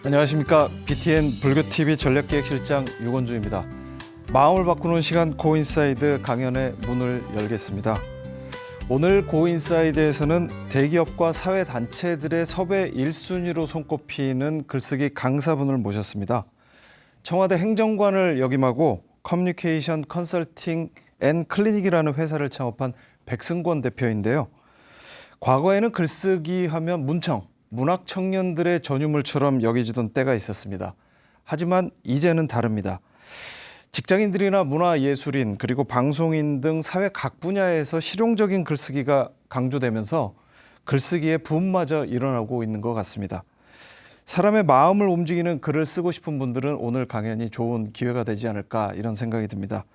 안녕하십니까. BTN 불교TV 전략기획실장 유건주입니다. 마음을 바꾸는 시간 고인사이드 강연의 문을 열겠습니다. 오늘 고인사이드에서는 대기업과 사회단체들의 섭외 1순위로 손꼽히는 글쓰기 강사분을 모셨습니다. 청와대 행정관을 역임하고 커뮤니케이션 컨설팅 앤 클리닉이라는 회사를 창업한 백승권 대표인데요. 과거에는 글쓰기 하면 문청, 문학 청년들의 전유물처럼 여겨지던 때가 있었습니다. 하지만 이제는 다릅니다. 직장인들이나 문화예술인 그리고 방송인 등 사회 각 분야에서 실용적인 글쓰기가 강조되면서 글쓰기의 붐마저 일어나고 있는 것 같습니다. 사람의 마음을 움직이는 글을 쓰고 싶은 분들은 오늘 강연이 좋은 기회가 되지 않을까 이런 생각이 듭니다.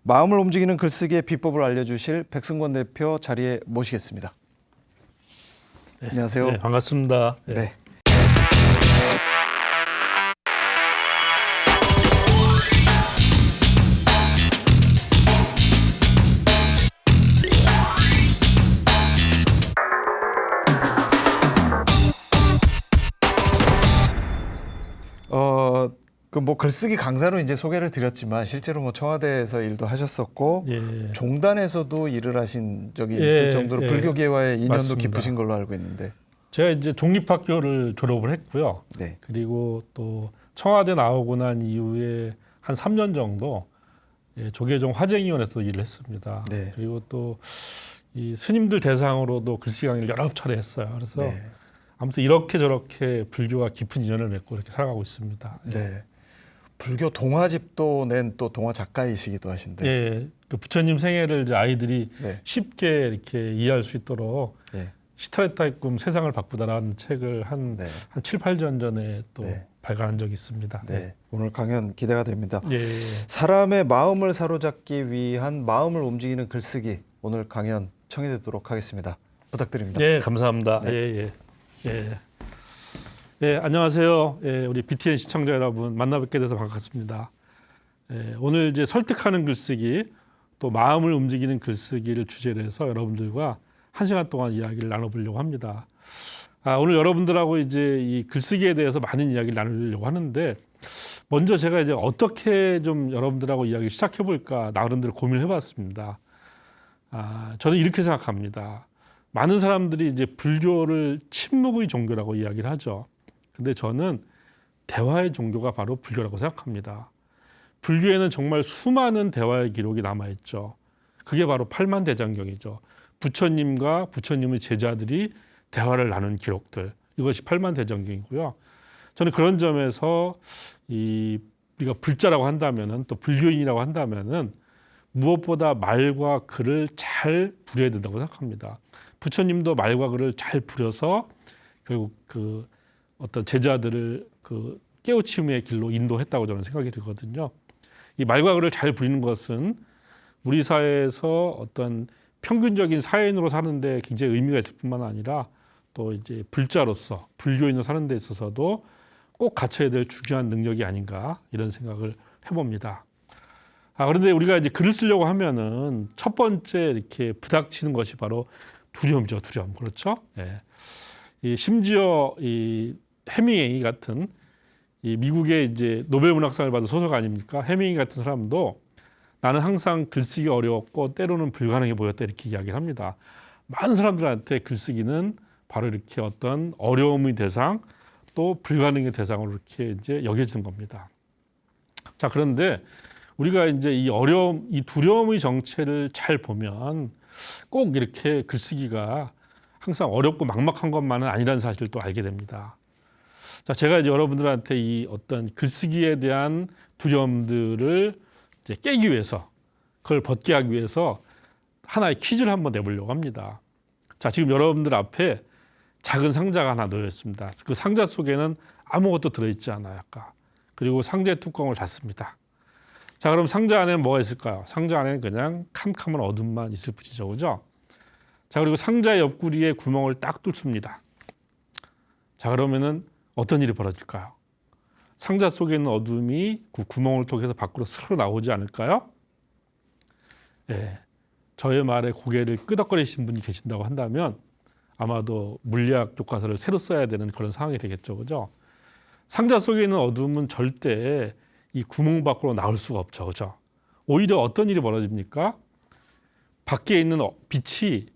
마음을 움직이는 글쓰기의 비법을 알려주실 백승권 대표 자리에 모시겠습니다. 네, 안녕하세요. 네, 반갑습니다. 네. 뭐 글쓰기 강사로 이제 소개를 드렸지만 실제로 뭐 청와대에서 일도 하셨었고 예. 종단에서도 일을 하신 적이 있을 정도로 불교계와의 인연도 맞습니다. 깊으신 걸로 알고 있는데. 제가 이제 종립학교를 졸업을 했고요. 네. 그리고 또 청와대 나오고 난 이후에 한 3년 정도 조계종 화쟁위원회에서 일을 했습니다. 네. 그리고 또 이 스님들 대상으로도 글쓰기 강의를 여러 차례 했어요. 그래서 네. 아무튼 이렇게 저렇게 불교와 깊은 인연을 맺고 이렇게 살아가고 있습니다. 네. 불교 동화집도 낸 또 동화 작가이시기도 하신데. 예, 그 부처님 생애를 이제 아이들이 네. 쉽게 이렇게 이해할 수 있도록 네. 시타레타의 꿈 세상을 바꾸다라는 책을 한 7, 8년 전에 또 네. 발간한 적이 있습니다. 네. 오늘 강연 기대가 됩니다. 예. 사람의 마음을 사로잡기 위한 마음을 움직이는 글쓰기, 오늘 강연 청해드리도록 하겠습니다. 부탁드립니다. 예, 감사합니다. 네. 예. 예, 안녕하세요. 예, 우리 BTN 시청자 여러분 만나 뵙게 돼서 반갑습니다. 예, 오늘 이제 설득하는 글쓰기, 또 마음을 움직이는 글쓰기를 주제로 해서 여러분들과 1시간 동안 이야기를 나눠보려고 합니다. 오늘 여러분들하고 이제 이 글쓰기에 대해서 많은 이야기를 나누려고 하는데, 먼저 제가 이제 어떻게 좀 여러분들하고 이야기를 시작해 볼까 나름대로 고민을 해봤습니다. 저는 이렇게 생각합니다. 많은 사람들이 이제 불교를 침묵의 종교라고 이야기를 하죠. 근데 저는 대화의 종교가 바로 불교라고 생각합니다. 불교에는 정말 수많은 대화의 기록이 남아있죠. 그게 바로 팔만대장경이죠. 부처님과 부처님의 제자들이 대화를 나눈 기록들, 이것이 팔만대장경이고요. 저는 그런 점에서 우리가 불자라고 한다면은, 또 불교인이라고 한다면은 무엇보다 말과 글을 잘 부려야 된다고 생각합니다. 부처님도 말과 글을 잘 부려서 결국 그 어떤 제자들을 그 깨우침의 길로 인도했다고 저는 생각이 들거든요. 이 말과 글을 잘 부리는 것은 우리 사회에서 어떤 평균적인 사회인으로 사는데 굉장히 의미가 있을 뿐만 아니라 또 이제 불자로서 불교인으로 사는 데 있어서도 꼭 갖춰야 될 중요한 능력이 아닌가 이런 생각을 해봅니다. 그런데 우리가 이제 글을 쓰려고 하면은 첫 번째 이렇게 부닥치는 것이 바로 두려움이죠, 두려움. 그렇죠? 예. 심지어 이 해밍웨이 같은 이 미국의 이제 노벨 문학상을 받은 소설가 아닙니까? 해밍웨이 같은 사람도 나는 항상 글쓰기가 어려웠고 때로는 불가능해 보였다 이렇게 이야기를 합니다. 많은 사람들한테 글쓰기는 바로 이렇게 어떤 어려움의 대상 또 불가능의 대상으로 이렇게 이제 여겨지는 겁니다. 자, 그런데 우리가 이제 이 어려움, 이 두려움의 정체를 잘 보면 꼭 이렇게 글쓰기가 항상 어렵고 막막한 것만은 아니라는 사실을 또 알게 됩니다. 자, 제가 이제 여러분들한테 이 어떤 글쓰기에 대한 두려움들을 이제 깨기 위해서, 그걸 벗게 하기 위해서 하나의 퀴즈를 한번 내보려고 합니다. 자, 지금 여러분들 앞에 작은 상자가 하나 놓여 있습니다. 그 상자 속에는 아무것도 들어있지 않아요, 아까. 그리고 상자의 뚜껑을 닫습니다. 자, 그럼 상자 안에 뭐가 있을까요? 상자 안에는 그냥 캄캄한 어둠만 있을 뿐이죠, 그죠? 자, 그리고 상자 옆구리에 구멍을 딱 뚫습니다. 자, 그러면은 어떤 일이 벌어질까요? 상자 속에 있는 어둠이 그 구멍을 통해서 밖으로 스르르 나오지 않을까요? 예, 저의 말에 고개를 끄덕거리신 분이 계신다고 한다면 아마도 물리학 교과서를 새로 써야 되는 그런 상황이 되겠죠, 그죠? 상자 속에 있는 어둠은 절대 이 구멍 밖으로 나올 수가 없죠. 그죠? 오히려 어떤 일이 벌어집니까? 밖에 있는 빛이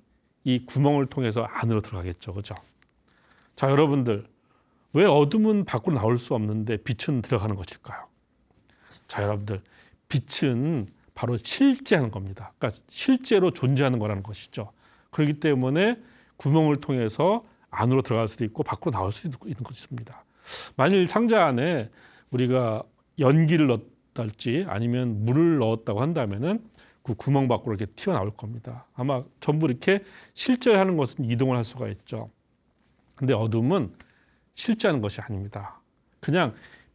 이 구멍을 통해서 안으로 들어가겠죠. 그죠? 자, 여러분들, 왜 어둠은 밖으로 나올 수 없는데 빛은 들어가는 것일까요? 자, 여러분들, 빛은 바로 실제하는 겁니다. 그러니까 실제로 존재하는 거라는 것이죠. 그렇기 때문에 구멍을 통해서 안으로 들어갈 수도 있고 밖으로 나올 수도 있는 것입니다. 만일 상자 안에 우리가 연기를 넣었달지 아니면 물을 넣었다고 한다면은 그 구멍 밖으로 이렇게 튀어나올 겁니다. 아마 전부 이렇게 실제하는 것은 이동을 할 수가 있죠. 근데 어둠은 실제하는 것이 아닙니다. 그냥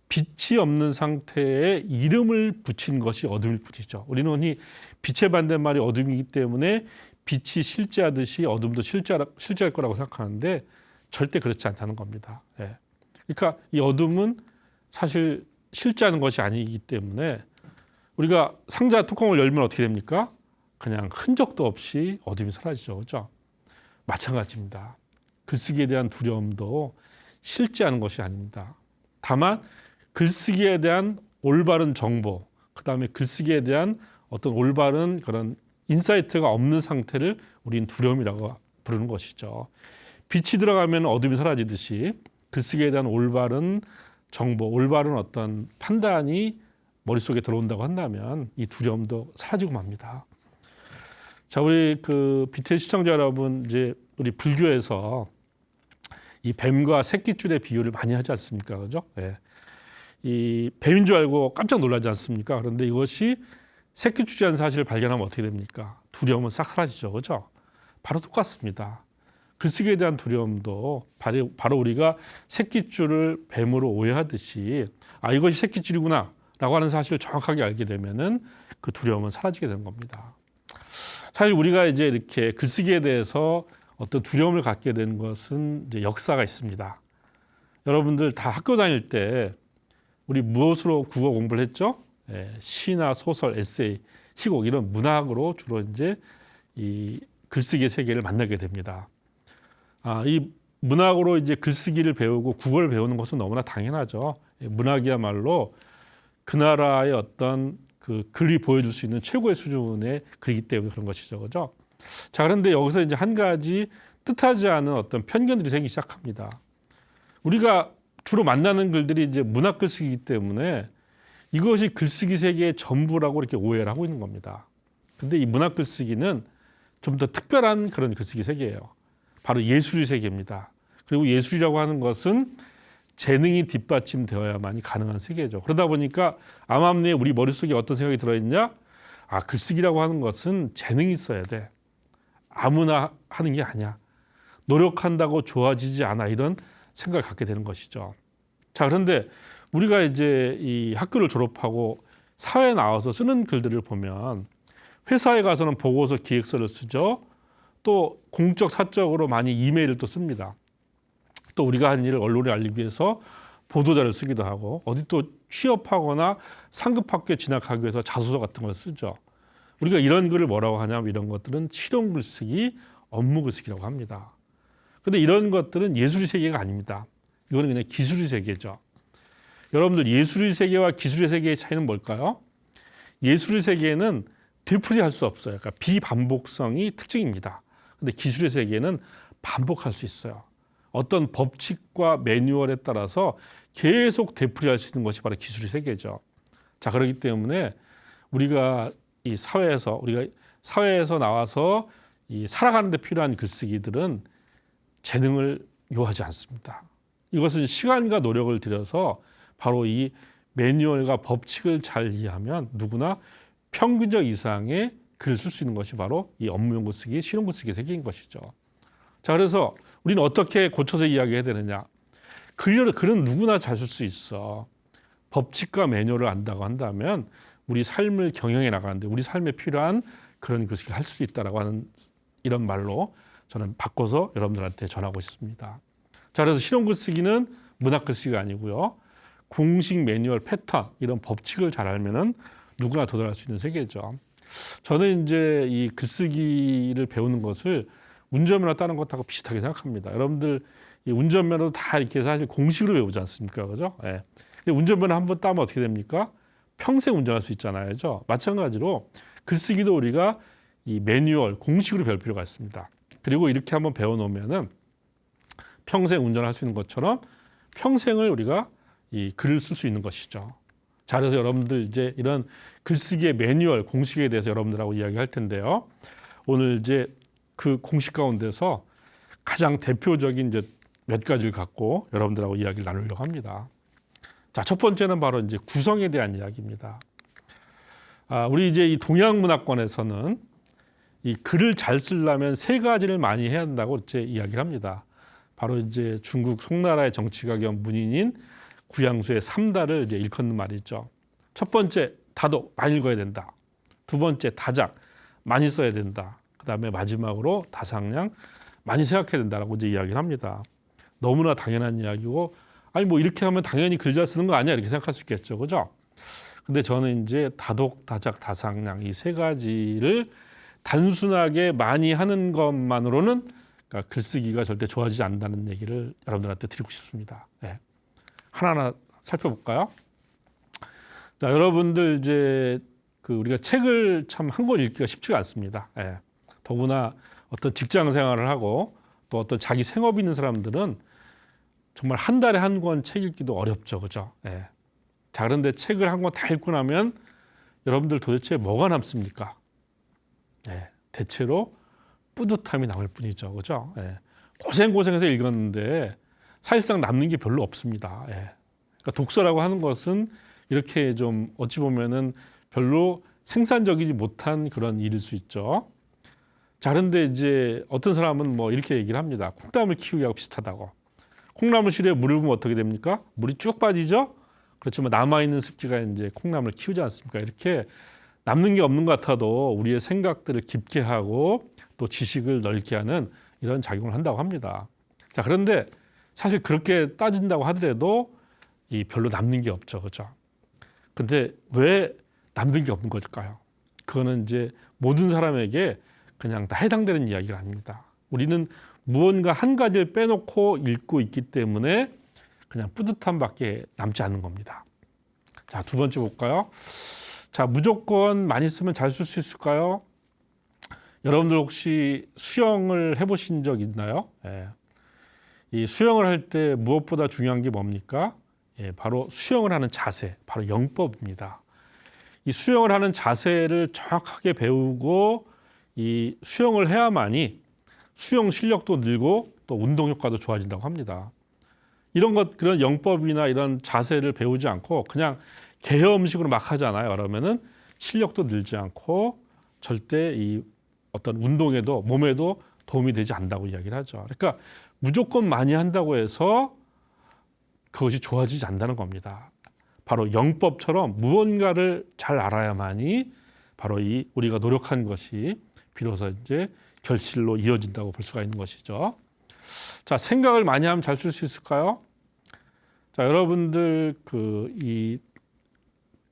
빛이 없는 상태에 이름을 붙인 것이 어둠일 뿐이죠. 우리는 흔히 빛의 반대말이 어둠이기 때문에 빛이 실제하듯이 어둠도 실제할 거라고 생각하는데 절대 그렇지 않다는 겁니다. 예. 그러니까 이 어둠은 사실 실제하는 것이 아니기 때문에 우리가 상자 뚜껑을 열면 어떻게 됩니까? 그냥 흔적도 없이 어둠이 사라지죠. 그렇죠? 마찬가지입니다. 글쓰기에 대한 두려움도 실제하는 것이 아닙니다. 다만 글쓰기에 대한 올바른 정보, 그다음에 글쓰기에 대한 어떤 올바른 그런 인사이트가 없는 상태를 우리는 두려움이라고 부르는 것이죠. 빛이 들어가면 어둠이 사라지듯이 글쓰기에 대한 올바른 정보, 올바른 어떤 판단이 머릿속에 들어온다고 한다면 이 두려움도 사라지고 맙니다. 자, 우리 그 BTN 시청자 여러분, 이제 우리 불교에서 이 뱀과 새끼줄의 비유를 많이 하지 않습니까? 그죠? 예. 이 뱀인 줄 알고 깜짝 놀라지 않습니까? 그런데 이것이 새끼줄이라는 사실을 발견하면 어떻게 됩니까? 두려움은 싹 사라지죠. 그죠? 바로 똑같습니다. 글쓰기에 대한 두려움도 바로 우리가 새끼줄을 뱀으로 오해하듯이 아, 이것이 새끼줄이구나 라고 하는 사실을 정확하게 알게 되면은 그 두려움은 사라지게 되는 겁니다. 사실 우리가 이제 이렇게 글쓰기에 대해서 어떤 두려움을 갖게 된 것은 이제 역사가 있습니다. 여러분들 다 학교 다닐 때 우리 무엇으로 국어 공부를 했죠? 시나 소설, 에세이, 희곡 이런 문학으로 주로 이제 이 글쓰기의 세계를 만나게 됩니다. 이 문학으로 이제 글쓰기를 배우고 국어를 배우는 것은 너무나 당연하죠. 문학이야말로 그 나라의 어떤 그 글이 보여줄 수 있는 최고의 수준의 글이기 때문에 그런 것이죠, 그죠? 자, 그런데 여기서 이제 한 가지 뜻하지 않은 어떤 편견들이 생기기 시작합니다. 우리가 주로 만나는 글들이 이제 문학 글쓰기이기 때문에 이것이 글쓰기 세계의 전부라고 이렇게 오해를 하고 있는 겁니다. 근데 이 문학 글쓰기는 좀 더 특별한 그런 글쓰기 세계예요. 바로 예술의 세계입니다. 그리고 예술이라고 하는 것은 재능이 뒷받침되어야만이 가능한 세계죠. 그러다 보니까 암암리에 우리 머릿속에 어떤 생각이 들어있냐? 아, 글쓰기라고 하는 것은 재능이 있어야 돼. 아무나 하는 게 아니야. 노력한다고 좋아지지 않아. 이런 생각을 갖게 되는 것이죠. 자, 그런데 우리가 이제 이 학교를 졸업하고 사회에 나와서 쓰는 글들을 보면 회사에 가서는 보고서 기획서를 쓰죠. 또 공적 사적으로 많이 이메일을 또 씁니다. 또 우리가 한 일을 언론에 알리기 위해서 보도자를 쓰기도 하고 어디 또 취업하거나 상급학교에 진학하기 위해서 자소서 같은 걸 쓰죠. 우리가 이런 글을 뭐라고 하냐면 이런 것들은 실용 글쓰기, 업무 글쓰기라고 합니다. 그런데 이런 것들은 예술의 세계가 아닙니다. 이거는 그냥 기술의 세계죠. 여러분들 예술의 세계와 기술의 세계의 차이는 뭘까요? 예술의 세계는 되풀이할 수 없어요. 그러니까 비반복성이 특징입니다. 그런데 기술의 세계는 반복할 수 있어요. 어떤 법칙과 매뉴얼에 따라서 계속 되풀이할 수 있는 것이 바로 기술의 세계죠. 자, 그렇기 때문에 우리가 사회에서 나와서 이 살아가는 데 필요한 글쓰기들은 재능을 요하지 않습니다. 이것은 시간과 노력을 들여서 바로 이 매뉴얼과 법칙을 잘 이해하면 누구나 평균적 이상의 글을 쓸 수 있는 것이 바로 이 업무용 글쓰기, 실용 글쓰기 세계인 것이죠. 자, 그래서 우리는 어떻게 고쳐서 이야기해야 되느냐? 글은 누구나 잘 쓸 수 있어. 법칙과 매뉴얼을 안다고 한다면 우리 삶을 경영해 나가는데 우리 삶에 필요한 그런 글쓰기를 할 수 있다라고 하는 이런 말로 저는 바꿔서 여러분들한테 전하고 있습니다. 자, 그래서 실용 글쓰기는 문학 글쓰기가 아니고요. 공식 매뉴얼 패턴 이런 법칙을 잘 알면은 누구나 도달할 수 있는 세계죠. 저는 이제 이 글쓰기를 배우는 것을 운전면허 따는 것하고 비슷하게 생각합니다. 여러분들 이 운전면허도 다 이렇게 사실 공식으로 배우지 않습니까? 그죠? 예. 근데 운전면허 한번 따면 어떻게 됩니까? 평생 운전할 수 있잖아요. 그죠? 마찬가지로 글쓰기도 우리가 이 매뉴얼 공식으로 배울 필요가 있습니다. 그리고 이렇게 한번 배워놓으면은 평생 운전할 수 있는 것처럼 평생을 우리가 이 글을 쓸 수 있는 것이죠. 자, 그래서 여러분들 이제 이런 글쓰기의 매뉴얼 공식에 대해서 여러분들하고 이야기할 텐데요. 오늘 이제 그 공식 가운데서 가장 대표적인 이제 몇 가지를 갖고 여러분들하고 이야기를 나누려고 합니다. 자, 첫 번째는 바로 이제 구성에 대한 이야기입니다. 우리 이제 이 동양 문화권에서는 이 글을 잘 쓰려면 세 가지를 많이 해야 한다고 이제 이야기를 합니다. 바로 이제 중국 송나라의 정치가 겸 문인인 구양수의 3다를 이제 일컫는 말이죠. 첫 번째, 다독 많이 읽어야 된다. 두 번째, 다작 많이 써야 된다. 그다음에 마지막으로 다상량 많이 생각해야 된다라고 이제 이야기를 합니다. 너무나 당연한 이야기고, 아니 뭐 이렇게 하면 당연히 글 잘 쓰는 거 아니야 이렇게 생각할 수 있겠죠, 그죠? 근데 저는 이제 다독, 다작, 다상량 이 세 가지를 단순하게 많이 하는 것만으로는 그러니까 글쓰기가 절대 좋아지지 않는다는 얘기를 여러분들한테 드리고 싶습니다. 네. 하나하나 살펴볼까요? 자, 여러분들 이제 그 우리가 책을 참 한 권 읽기가 쉽지가 않습니다. 예. 더구나 어떤 직장 생활을 하고 또 어떤 자기 생업이 있는 사람들은 정말 한 달에 한 권 책 읽기도 어렵죠, 그죠? 예. 자, 그런데 책을 한 권 다 읽고 나면 여러분들 도대체 뭐가 남습니까? 예. 대체로 뿌듯함이 남을 뿐이죠, 그죠? 예. 고생해서 읽었는데 사실상 남는 게 별로 없습니다. 예. 그러니까 독서라고 하는 것은 이렇게 좀 어찌 보면은 별로 생산적이지 못한 그런 일일 수 있죠. 자, 그런데 이제 어떤 사람은 뭐 이렇게 얘기를 합니다. 콩나물 키우기하고 비슷하다고. 콩나물 실에 물을 부으면 어떻게 됩니까? 물이 쭉 빠지죠? 그렇지만 남아있는 습기가 이제 콩나물을 키우지 않습니까? 이렇게 남는 게 없는 것 같아도 우리의 생각들을 깊게 하고 또 지식을 넓게 하는 이런 작용을 한다고 합니다. 자, 그런데 사실 그렇게 따진다고 하더라도 이 별로 남는 게 없죠, 그죠? 근데 왜 남는 게 없는 걸까요? 그거는 이제 모든 사람에게 그냥 다 해당되는 이야기가 아닙니다. 우리는 무언가 한 가지를 빼놓고 읽고 있기 때문에 그냥 뿌듯함밖에 남지 않는 겁니다. 자, 두 번째 볼까요? 자, 무조건 많이 쓰면 잘 쓸 수 있을까요? 여러분들 혹시 수영을 해보신 적 있나요? 예. 이 수영을 할 때 무엇보다 중요한 게 뭡니까? 예, 바로 수영을 하는 자세, 바로 영법입니다. 이 수영을 하는 자세를 정확하게 배우고 이 수영을 해야만이 수영 실력도 늘고 또 운동 효과도 좋아진다고 합니다. 그런 영법이나 이런 자세를 배우지 않고 그냥 계엄식으로 막 하잖아요. 그러면은 실력도 늘지 않고 절대 이 어떤 운동에도 몸에도 도움이 되지 않는다고 이야기를 하죠. 그러니까 무조건 많이 한다고 해서 그것이 좋아지지 않는다는 겁니다. 바로 영법처럼 무언가를 잘 알아야만이 바로 이 우리가 노력한 것이 비로소 이제 결실로 이어진다고 볼 수가 있는 것이죠. 자, 생각을 많이 하면 잘 쓸 수 있을까요? 자, 여러분들 이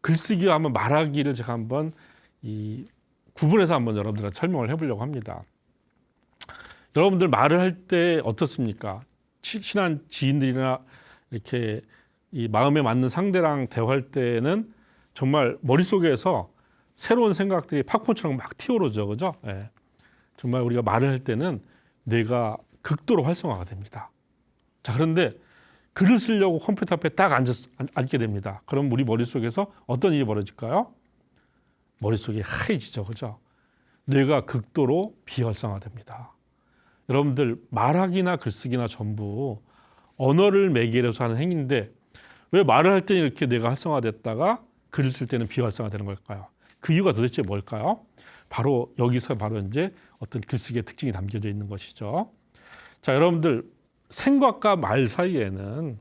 글쓰기와 한번 말하기를 제가 한번 이 구분해서 한번 여러분들한테 설명을 해보려고 합니다. 여러분들 말을 할 때 어떻습니까? 친한 지인들이나 이렇게 이 마음에 맞는 상대랑 대화할 때는 정말 머릿속에서 새로운 생각들이 팝콘처럼 막 튀어오르죠, 그죠? 예. 정말 우리가 말을 할 때는 뇌가 극도로 활성화가 됩니다. 자, 그런데 글을 쓰려고 컴퓨터 앞에 딱 앉게 됩니다. 그럼 우리 머릿속에서 어떤 일이 벌어질까요? 머릿속이 하얘지죠, 그죠? 뇌가 극도로 비활성화됩니다. 여러분들 말하기나 글쓰기나 전부 언어를 매개로 해서 하는 행위인데 왜 말을 할 때는 이렇게 뇌가 활성화됐다가 글을 쓸 때는 비활성화되는 걸까요? 그 이유가 도대체 뭘까요? 바로 여기서 바로 이제 어떤 글쓰기의 특징이 담겨져 있는 것이죠. 자, 여러분들 생각과 말 사이에는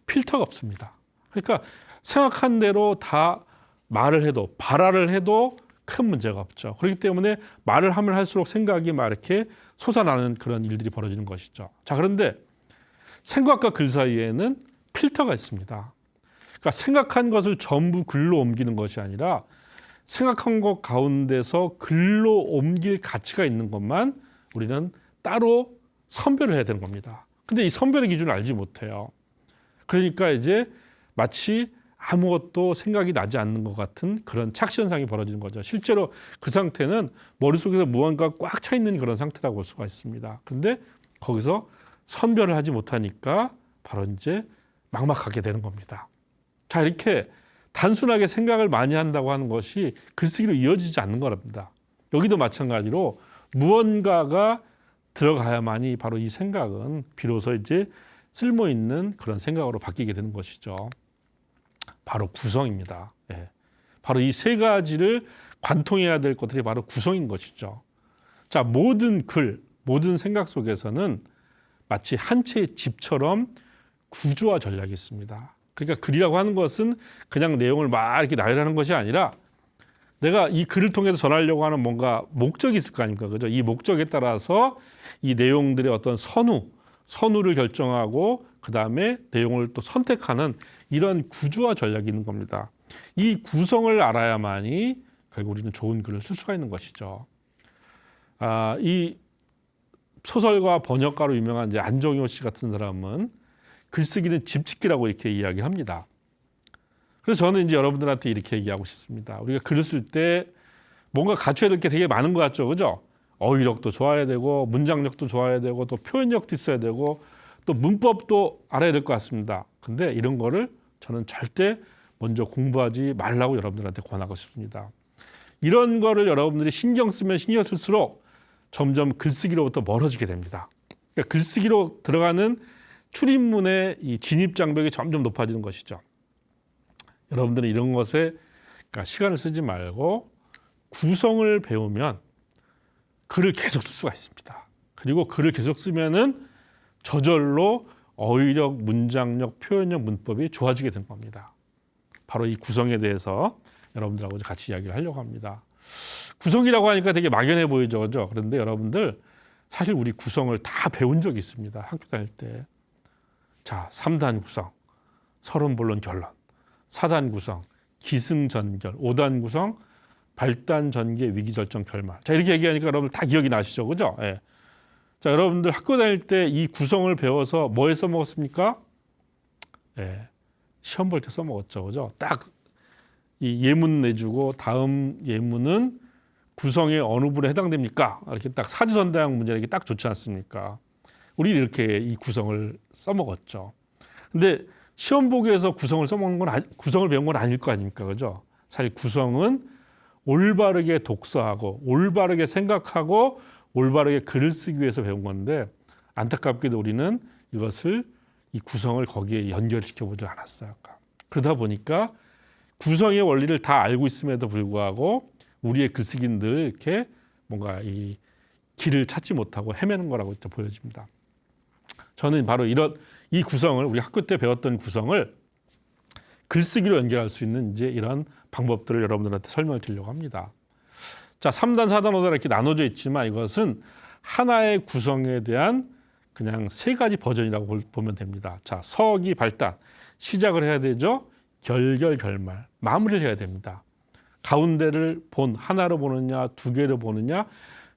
필터가 없습니다. 그러니까 생각한 대로 다 말을 해도 발화를 해도 큰 문제가 없죠. 그렇기 때문에 말을 하면 할수록 생각이 막 이렇게 솟아나는 그런 일들이 벌어지는 것이죠. 자, 그런데 생각과 글 사이에는 필터가 있습니다. 그러니까 생각한 것을 전부 글로 옮기는 것이 아니라 생각한 것 가운데서 글로 옮길 가치가 있는 것만 우리는 따로 선별을 해야 되는 겁니다. 근데 이 선별의 기준을 알지 못해요. 그러니까 이제 마치 아무것도 생각이 나지 않는 것 같은 그런 착시 현상이 벌어지는 거죠. 실제로 그 상태는 머릿속에서 무언가 꽉 차 있는 그런 상태라고 볼 수가 있습니다. 그런데 거기서 선별을 하지 못하니까 바로 이제 막막하게 되는 겁니다. 자, 이렇게 단순하게 생각을 많이 한다고 하는 것이 글쓰기로 이어지지 않는 거랍니다. 여기도 마찬가지로 무언가가 들어가야만이 바로 이 생각은 비로소 이제 쓸모 있는 그런 생각으로 바뀌게 되는 것이죠. 바로 구성입니다. 예. 바로 이 세 가지를 관통해야 될 것들이 바로 구성인 것이죠. 자, 모든 글, 모든 생각 속에서는 마치 한 채의 집처럼 구조와 전략이 있습니다. 그러니까 글이라고 하는 것은 그냥 내용을 막 이렇게 나열하는 것이 아니라 내가 이 글을 통해서 전하려고 하는 뭔가 목적이 있을 거 아닙니까? 그죠? 이 목적에 따라서 이 내용들의 어떤 선우를 결정하고 그 다음에 내용을 또 선택하는 이런 구조와 전략이 있는 겁니다. 이 구성을 알아야만이 결국 우리는 좋은 글을 쓸 수가 있는 것이죠. 이 소설가 번역가로 유명한 이제 안정효 씨 같은 사람은 글쓰기는 집짓기라고 이렇게 이야기합니다. 그래서 저는 이제 여러분들한테 이렇게 얘기하고 싶습니다. 우리가 글을 쓸 때 뭔가 갖춰야 될 게 되게 많은 것 같죠, 그죠? 어휘력도 좋아야 되고 문장력도 좋아야 되고 또 표현력도 있어야 되고 또 문법도 알아야 될 것 같습니다. 근데 이런 거를 저는 절대 먼저 공부하지 말라고 여러분들한테 권하고 싶습니다. 이런 거를 여러분들이 신경 쓰면 신경 쓸수록 점점 글쓰기로부터 멀어지게 됩니다. 그러니까 글쓰기로 들어가는 출입문의 이 진입 장벽이 점점 높아지는 것이죠. 여러분들은 이런 것에 그러니까 시간을 쓰지 말고 구성을 배우면 글을 계속 쓸 수가 있습니다. 그리고 글을 계속 쓰면은 저절로 어휘력, 문장력, 표현력, 문법이 좋아지게 된 겁니다. 바로 이 구성에 대해서 여러분들하고 같이 이야기를 하려고 합니다. 구성이라고 하니까 되게 막연해 보이죠, 그죠? 그런데 여러분들 사실 우리 구성을 다 배운 적이 있습니다. 학교 다닐 때. 자, 3단 구성, 서론, 본론, 결론. 4단 구성, 기승전결. 5단 구성, 발단, 전개, 위기절정, 결말. 자, 이렇게 얘기하니까 여러분들 다 기억이 나시죠, 그죠? 예. 자, 여러분들 학교 다닐 때 이 구성을 배워서 뭐에 써먹었습니까? 예, 시험 볼 때 써먹었죠, 그죠? 딱 이 예문 내주고 다음 예문은 구성의 어느 부분에 해당됩니까? 이렇게 딱 사지선다형 문제 이렇게 딱 좋지 않습니까? 우리 이렇게 이 구성을 써먹었죠. 근데 시험 보기에서 구성을 써먹는 건 구성을 배운 건 아닐 거 아닙니까, 그죠? 사실 구성은 올바르게 독서하고 올바르게 생각하고 올바르게 글을 쓰기 위해서 배운 건데 안타깝게도 우리는 이것을 이 구성을 거기에 연결시켜 보지 않았어요. 그러다 보니까 구성의 원리를 다 알고 있음에도 불구하고 우리의 글쓰기는 늘 이렇게 뭔가 이 길을 찾지 못하고 헤매는 거라고 보여집니다. 저는 바로 이런 이 구성을 우리 학교 때 배웠던 구성을 글쓰기로 연결할 수 있는 이제 이런 방법들을 여러분들한테 설명을 드리려고 합니다. 자, 3단, 4단, 5단 이렇게 나눠져 있지만 이것은 하나의 구성에 대한 그냥 세 가지 버전이라고 보면 됩니다. 자, 서기, 발단, 시작을 해야 되죠. 결결, 결말, 마무리를 해야 됩니다. 가운데를 하나로 보느냐, 두 개로 보느냐,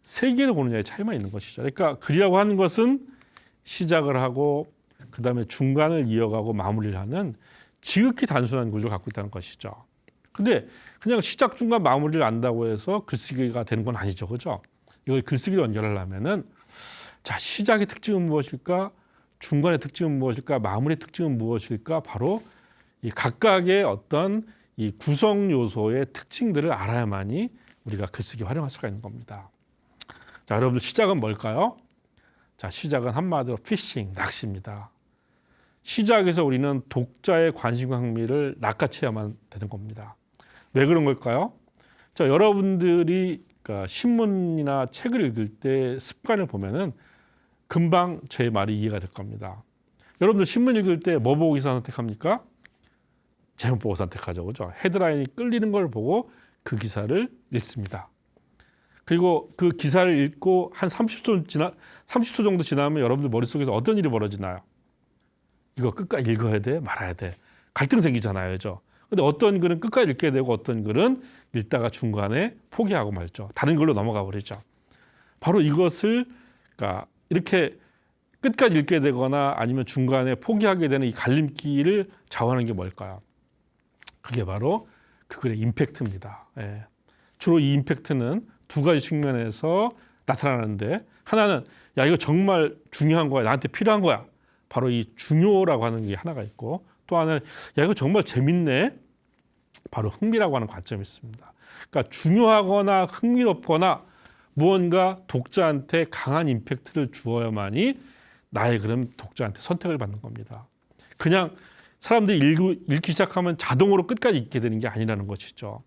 세 개로 보느냐의 차이만 있는 것이죠. 그러니까 글이라고 하는 것은 시작을 하고 그 다음에 중간을 이어가고 마무리를 하는 지극히 단순한 구조를 갖고 있다는 것이죠. 근데 그냥 시작, 중간, 마무리를 안다고 해서 글쓰기가 되는 건 아니죠, 그죠? 이걸 글쓰기로 연결하려면은 자, 시작의 특징은 무엇일까? 중간의 특징은 무엇일까? 마무리의 특징은 무엇일까? 바로 이 각각의 어떤 이 구성 요소의 특징들을 알아야만이 우리가 글쓰기 활용할 수가 있는 겁니다. 자, 여러분들 시작은 뭘까요? 자, 시작은 한마디로 피싱, 낚시입니다. 시작에서 우리는 독자의 관심과 흥미를 낚아채야만 되는 겁니다. 왜 그런 걸까요? 자, 여러분들이 그러니까 신문이나 책을 읽을 때 습관을 보면은 금방 제 말이 이해가 될 겁니다. 여러분들 신문 읽을 때 뭐 보고 기사 선택합니까? 제목 보고 선택하죠, 그죠? 헤드라인이 끌리는 걸 보고 그 기사를 읽습니다. 그리고 그 기사를 읽고 한 30초 정도 지나면 여러분들 머릿속에서 어떤 일이 벌어지나요? 이거 끝까지 읽어야 돼? 말아야 돼? 갈등 생기잖아요, 그죠? 근데 어떤 글은 끝까지 읽게 되고 어떤 글은 읽다가 중간에 포기하고 말죠. 다른 글로 넘어가 버리죠. 바로 이것을 그러니까 이렇게 끝까지 읽게 되거나 아니면 중간에 포기하게 되는 이 갈림길을 좌우하는 게 뭘까요? 그게 바로 그 글의 임팩트입니다. 예. 주로 이 임팩트는 두 가지 측면에서 나타나는데, 하나는 야 이거 정말 중요한 거야, 나한테 필요한 거야, 바로 이 중요라고 하는 게 하나가 있고, 또 하나는 야 이거 정말 재밌네, 바로 흥미라고 하는 관점이 있습니다. 그러니까 중요하거나 흥미롭거나 무언가 독자한테 강한 임팩트를 주어야만이 나의 그런 독자한테 선택을 받는 겁니다. 그냥 사람들이 읽기 시작하면 자동으로 끝까지 읽게 되는 게 아니라는 것이죠.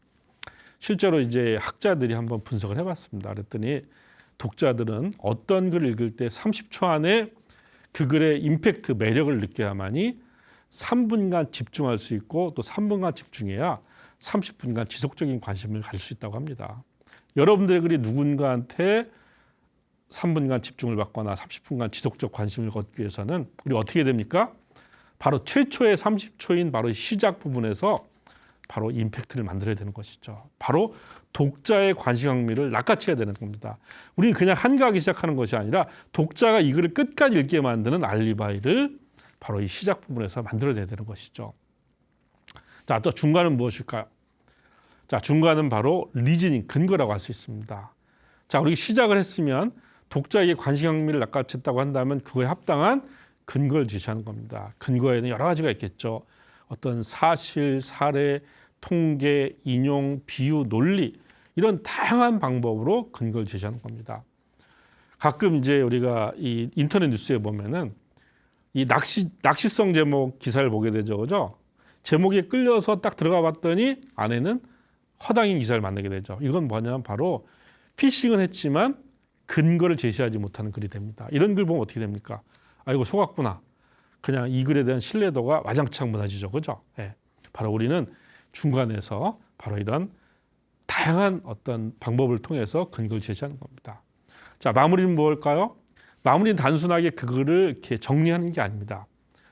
실제로 이제 학자들이 한번 분석을 해봤습니다. 그랬더니 독자들은 어떤 글을 읽을 때 30초 안에 그 글의 임팩트, 매력을 느껴야만이 3분간 집중할 수 있고, 또 3분간 집중해야 30분간 지속적인 관심을 가질 수 있다고 합니다. 여러분들의 글이 누군가한테 3분간 집중을 받거나 30분간 지속적 관심을 갖기 위해서는 우리 어떻게 됩니까? 바로 최초의 30초인 바로 시작 부분에서 바로 임팩트를 만들어야 되는 것이죠. 바로 독자의 관심 흥미를 낚아채야 되는 겁니다. 우리는 그냥 한가하게 시작하는 것이 아니라 독자가 이 글을 끝까지 읽게 만드는 알리바이를 바로 이 시작 부분에서 만들어야 되는 것이죠. 자, 또 중간은 무엇일까요? 자, 중간은 바로 리즈닝, 근거라고 할 수 있습니다. 자, 우리가 시작을 했으면 독자에게 관심 흥미를 낚아챘다고 한다면 그거에 합당한 근거를 제시하는 겁니다. 근거에는 여러 가지가 있겠죠. 어떤 사실, 사례, 통계, 인용, 비유, 논리, 이런 다양한 방법으로 근거를 제시하는 겁니다. 가끔 이제 우리가 이 인터넷 뉴스에 보면은 이 낚시성 제목 기사를 보게 되죠, 그죠? 제목에 끌려서 딱 들어가 봤더니 안에는 허당인 기사를 만나게 되죠. 이건 뭐냐면 바로 피싱은 했지만 근거를 제시하지 못하는 글이 됩니다. 이런 글 보면 어떻게 됩니까? 아, 이거 속았구나. 그냥 이 글에 대한 신뢰도가 와장창 무너지죠, 그죠? 예. 바로 우리는 중간에서 바로 이런 다양한 어떤 방법을 통해서 근거를 제시하는 겁니다. 자, 마무리는 뭘까요? 마무리는 단순하게 그거를 이렇게 정리하는 게 아닙니다.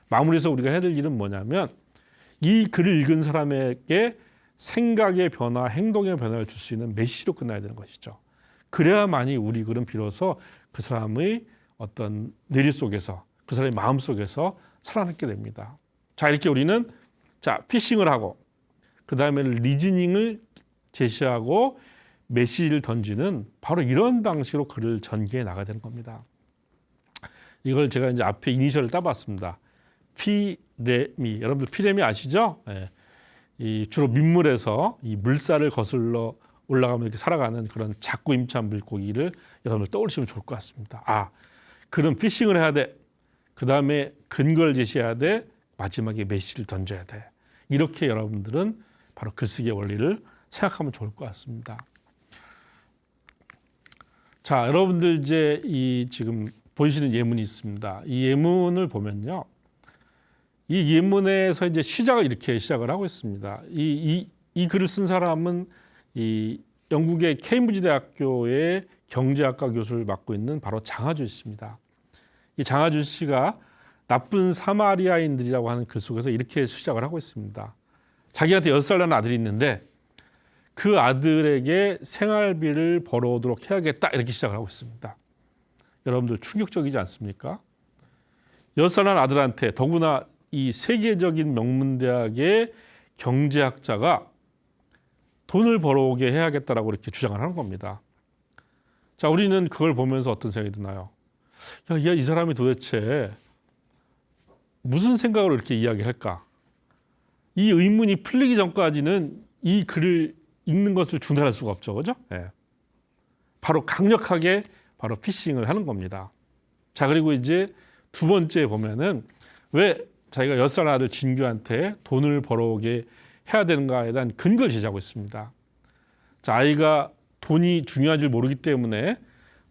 마무리에서 우리가 해야 될 일은 뭐냐면 이 글을 읽은 사람에게 생각의 변화, 행동의 변화를 줄 수 있는 메시지로 끝나야 되는 것이죠. 그래야만이 우리 글은 비로소 그 사람의 어떤 뇌리 속에서, 그 사람의 마음 속에서 살아남게 됩니다. 자, 이렇게 우리는 자 피싱을 하고 그 다음에 리즈닝을 제시하고 메시지를 던지는 바로 이런 방식으로 글을 전개해 나가야 되는 겁니다. 이걸 제가 이제 앞에 이니셜을 따봤습니다. 피레미, 여러분들 피레미 아시죠? 네. 이 주로 민물에서 이 물살을 거슬러 올라가면 이렇게 살아가는 그런 작고 힘찬 물고기를 여러분들 떠올리시면 좋을 것 같습니다. 아, 그런 피싱을 해야 돼. 그 다음에 근거를 제시해야 돼. 마지막에 메시지를 던져야 돼. 이렇게 여러분들은 바로 글쓰기의 원리를 생각하면 좋을 것 같습니다. 자, 여러분들 이제 이 지금 보시는 예문이 있습니다. 이 예문을 보면요, 이 예문에서 이제 시작을 이렇게 시작을 하고 있습니다. 이 글을 쓴 사람은 이 영국의 케임브리지 대학교의 경제학과 교수를 맡고 있는 바로 장하준 씨입니다. 이 장하준 씨가 나쁜 사마리아인들이라고 하는 글 속에서 이렇게 시작을 하고 있습니다. 자기한테 6살 나는 아들이 있는데 그 아들에게 생활비를 벌어오도록 해야겠다, 이렇게 시작을 하고 있습니다. 여러분들 충격적이지 않습니까? 6살 난 아들한테, 더구나 이 세계적인 명문대학의 경제학자가 돈을 벌어오게 해야겠다라고 이렇게 주장을 하는 겁니다. 자, 우리는 그걸 보면서 어떤 생각이 드나요? 야, 이 사람이 도대체 무슨 생각으로 이렇게 이야기할까? 이 의문이 풀리기 전까지는 이 글을 읽는 것을 중단할 수가 없죠, 그죠? 네. 바로 강력하게 바로 피싱을 하는 겁니다. 자, 그리고 이제 두 번째 보면은 왜 자기가 6살 아들 진규한테 돈을 벌어오게 해야 되는가에 대한 근거를 제시하고 있습니다. 자, 아이가 돈이 중요한 줄 모르기 때문에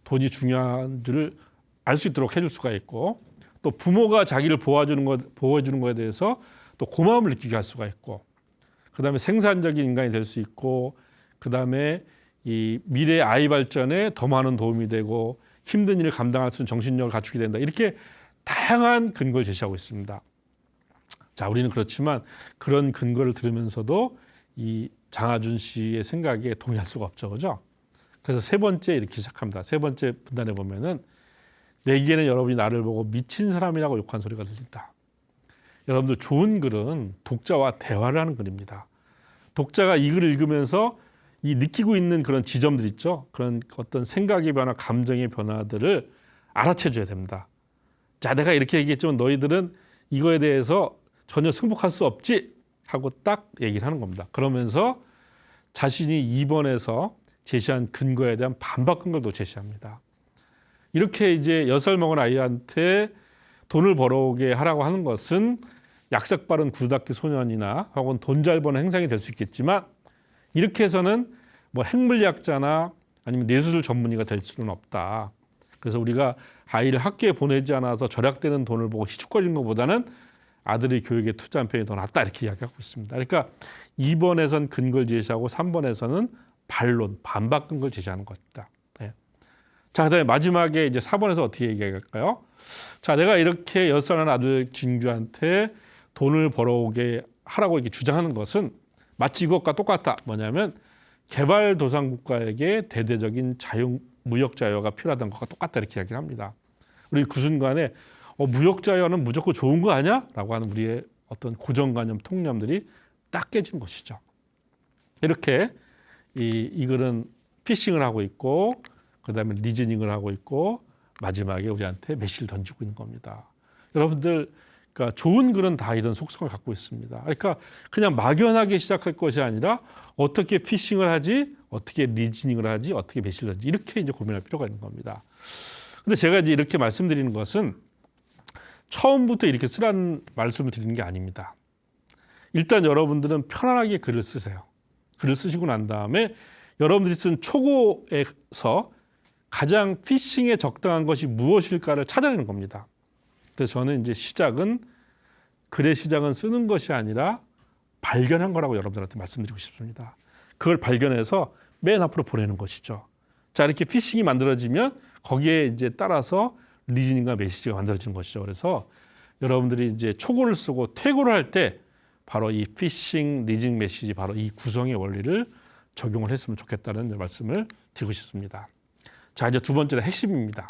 돈이 중요한 줄을 알 수 있도록 해줄 수가 있고, 또 부모가 자기를 보호해주는 것에 대해서 또 고마움을 느끼게 할 수가 있고, 그 다음에 생산적인 인간이 될 수 있고, 그 다음에 이 미래 아이 발전에 더 많은 도움이 되고 힘든 일을 감당할 수 있는 정신력을 갖추게 된다. 이렇게 다양한 근거를 제시하고 있습니다. 자, 우리는 그렇지만 그런 근거를 들으면서도 이 장하준 씨의 생각에 동의할 수가 없죠, 그죠? 그래서 세 번째 이렇게 시작합니다. 세 번째 분단에 보면은 내기에는 여러분이 나를 보고 미친 사람이라고 욕한 소리가 들린다. 여러분들 좋은 글은 독자와 대화를 하는 글입니다. 독자가 이 글을 읽으면서 이 느끼고 있는 그런 지점들 있죠. 그런 어떤 생각의 변화, 감정의 변화들을 알아채줘야 됩니다. 자, 내가 이렇게 얘기했지만 너희들은 이거에 대해서 전혀 승복할 수 없지 하고 딱 얘기를 하는 겁니다. 그러면서 자신이 2번에서 제시한 근거에 대한 반박 근거도 제시합니다. 이렇게 이제 6살 먹은 아이한테 돈을 벌어오게 하라고 하는 것은 약삭 빠른 구닥기 소년이나 혹은 돈 잘 버는 행상이 될 수 있겠지만 이렇게 해서는 뭐 핵물리학자나 아니면 뇌수술 전문의가 될 수는 없다. 그래서 우리가 아이를 학교에 보내지 않아서 절약되는 돈을 보고 희죽거리는 것보다는 아들의 교육에 투자한 편이 더 낫다 이렇게 이야기하고 있습니다. 그러니까 2번에서는 근거를 제시하고 3번에서는 반론, 반박 근거를 제시하는 것이다. 네. 자, 그다음에 마지막에 이제 4번에서 어떻게 얘기할까요? 자, 내가 이렇게 6살 아들 진규한테 돈을 벌어오게 하라고 이렇게 주장하는 것은 마치 이것과 똑같다. 뭐냐면 개발도상국가에게 대대적인 무역 자유화가 필요하다는 것과 똑같다 이렇게 이야기를 합니다. 우리 그 순간에 무역 자유화는 무조건 좋은 거 아니야? 라고 하는 우리의 어떤 고정관념, 통념들이 딱 깨진 것이죠. 이렇게 이 글은 피싱을 하고 있고 그다음에 리즈닝을 하고 있고 마지막에 우리한테 메시지를 던지고 있는 겁니다. 여러분들 그러니까 좋은 글은 다 이런 속성을 갖고 있습니다. 그러니까 그냥 막연하게 시작할 것이 아니라 어떻게 피싱을 하지, 어떻게 리즈닝을 하지, 어떻게 메시지를 던지 이렇게 이제 고민할 필요가 있는 겁니다. 근데 제가 이제 이렇게 말씀드리는 것은 처음부터 이렇게 쓰라는 말씀을 드리는 게 아닙니다. 일단 여러분들은 편안하게 글을 쓰세요. 글을 쓰시고 난 다음에 여러분들이 쓴 초고에서 가장 피싱에 적당한 것이 무엇일까를 찾아내는 겁니다. 그래서 저는 이제 글의 시작은 쓰는 것이 아니라 발견한 거라고 여러분들한테 말씀드리고 싶습니다. 그걸 발견해서 맨 앞으로 보내는 것이죠. 자, 이렇게 피싱이 만들어지면 거기에 이제 따라서 리즈닝과 메시지가 만들어지는 것이죠. 그래서 여러분들이 이제 초고를 쓰고 퇴고를 할 때 바로 이 피싱, 리즈닝 메시지 바로 이 구성의 원리를 적용을 했으면 좋겠다는 말씀을 드리고 싶습니다. 자, 이제 두 번째는 핵심입니다.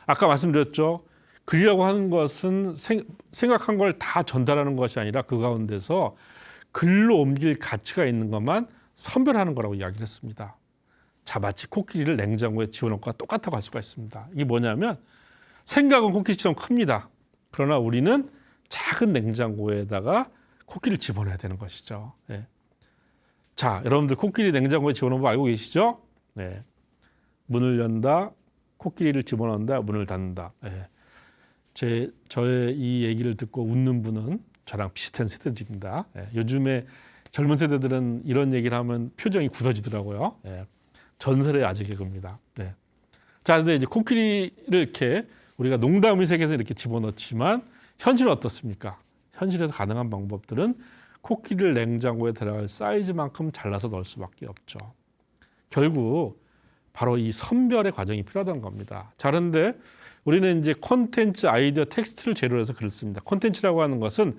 아까 말씀드렸죠. 글이라고 하는 것은 생각한 걸 다 전달하는 것이 아니라 그 가운데서 글로 옮길 가치가 있는 것만 선별하는 거라고 이야기를 했습니다. 자, 마치 코끼리를 냉장고에 집어넣은 것과 똑같다고 할 수가 있습니다. 이게 뭐냐면 생각은 코끼리처럼 큽니다. 그러나 우리는 작은 냉장고에다가 코끼리를 집어넣어야 되는 것이죠. 네. 자, 여러분들 코끼리 냉장고에 집어넣은 거 알고 계시죠? 네. 문을 연다, 코끼리를 집어넣는다, 문을 닫는다. 네. 저의 이 얘기를 듣고 웃는 분은 저랑 비슷한 세대입니다. 네. 요즘에 젊은 세대들은 이런 얘기를 하면 표정이 굳어지더라고요. 네. 전설의 아재 개그입니다. 네. 자, 근데 이제 코끼리를 이렇게 우리가 농담의 세계에서 이렇게 집어넣지만 현실은 어떻습니까? 현실에서 가능한 방법들은 코끼리를 냉장고에 들어갈 사이즈만큼 잘라서 넣을 수밖에 없죠. 결국 바로 이 선별의 과정이 필요하다는 겁니다. 자, 그런데 우리는 이제 콘텐츠, 아이디어, 텍스트를 재료로 해서 글을 씁니다. 콘텐츠라고 하는 것은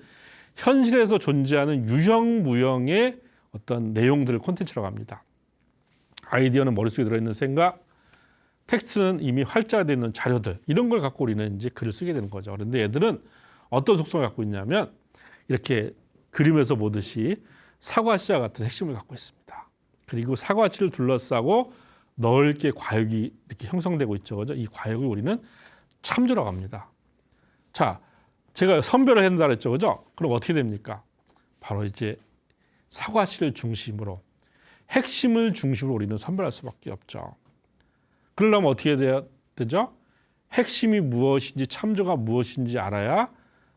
현실에서 존재하는 유형무형의 어떤 내용들을 콘텐츠라고 합니다. 아이디어는 머릿속에 들어있는 생각, 텍스트는 이미 활자되어 있는 자료들, 이런 걸 갖고 우리는 이제 글을 쓰게 되는 거죠. 그런데 얘들은 어떤 속성을 갖고 있냐면 이렇게 그림에서 보듯이 사과씨와 같은 핵심을 갖고 있습니다. 그리고 사과씨를 둘러싸고 넓게 과육이 이렇게 형성되고 있죠. 그죠? 이 과육을 우리는 참조라고 합니다. 자, 제가 선별을 한다 그랬죠. 그죠? 그럼 어떻게 됩니까? 바로 이제 사과씨를 중심으로 핵심을 중심으로 우리는 선별할 수밖에 없죠. 그러려면 어떻게 돼야 되죠? 핵심이 무엇인지 참조가 무엇인지 알아야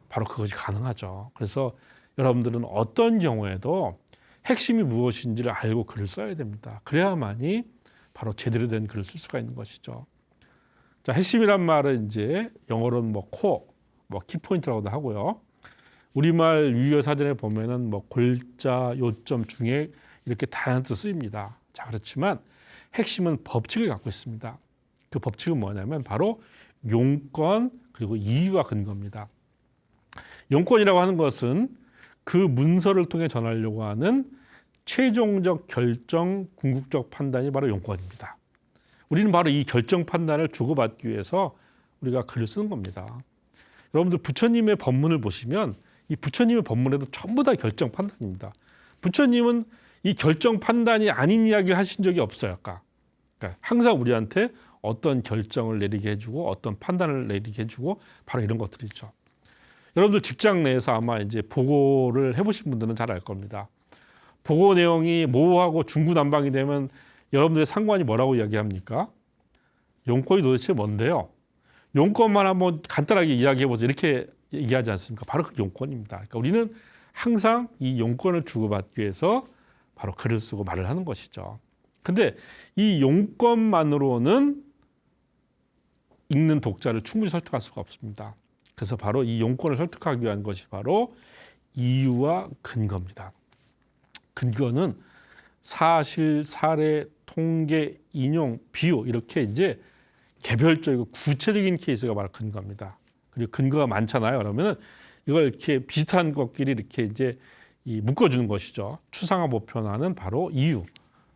바로 그것이 가능하죠. 그래서 여러분들은 어떤 경우에도 핵심이 무엇인지를 알고 글을 써야 됩니다. 그래야만이 바로 제대로 된 글을 쓸 수가 있는 것이죠. 자, 핵심이란 말은 이제 영어로는 코어, 키포인트라고도 하고요. 우리말 유희어 사전에 보면은 골자, 요점 중에 이렇게 다양한 뜻 쓰입니다. 자, 그렇지만 핵심은 법칙을 갖고 있습니다. 그 법칙은 뭐냐면 바로 용건 그리고 이유와 근거입니다. 용건이라고 하는 것은 그 문서를 통해 전하려고 하는 최종적 결정, 궁극적 판단이 바로 용건입니다. 우리는 바로 이 결정 판단을 주고받기 위해서 우리가 글을 쓰는 겁니다. 여러분들 부처님의 법문을 보시면 이 부처님의 법문에도 전부 다 결정 판단입니다. 부처님은 이 결정 판단이 아닌 이야기를 하신 적이 없어요. 아까. 그러니까 항상 우리한테 어떤 결정을 내리게 해주고 어떤 판단을 내리게 해주고 바로 이런 것들이죠. 여러분들 직장 내에서 아마 이제 보고를 해보신 분들은 잘 알 겁니다. 보고 내용이 모호하고 중구난방이 되면 여러분들의 상관이 뭐라고 이야기합니까? 용건이 도대체 뭔데요? 용건만 한번 간단하게 이야기해보세요. 이렇게 얘기하지 않습니까? 바로 그 용건입니다. 그러니까 우리는 항상 이 용건을 주고받기 위해서 바로 글을 쓰고 말을 하는 것이죠. 근데 이 용건만으로는 읽는 독자를 충분히 설득할 수가 없습니다. 그래서 바로 이 용건을 설득하기 위한 것이 바로 이유와 근거입니다. 근거는 사실, 사례, 통계, 인용, 비유 이렇게 이제 개별적이고 구체적인 케이스가 바로 근거입니다. 그리고 근거가 많잖아요. 그러면은 이걸 이렇게 비슷한 것끼리 이렇게 이제 묶어주는 것이죠. 추상화 보편화는 바로 이유,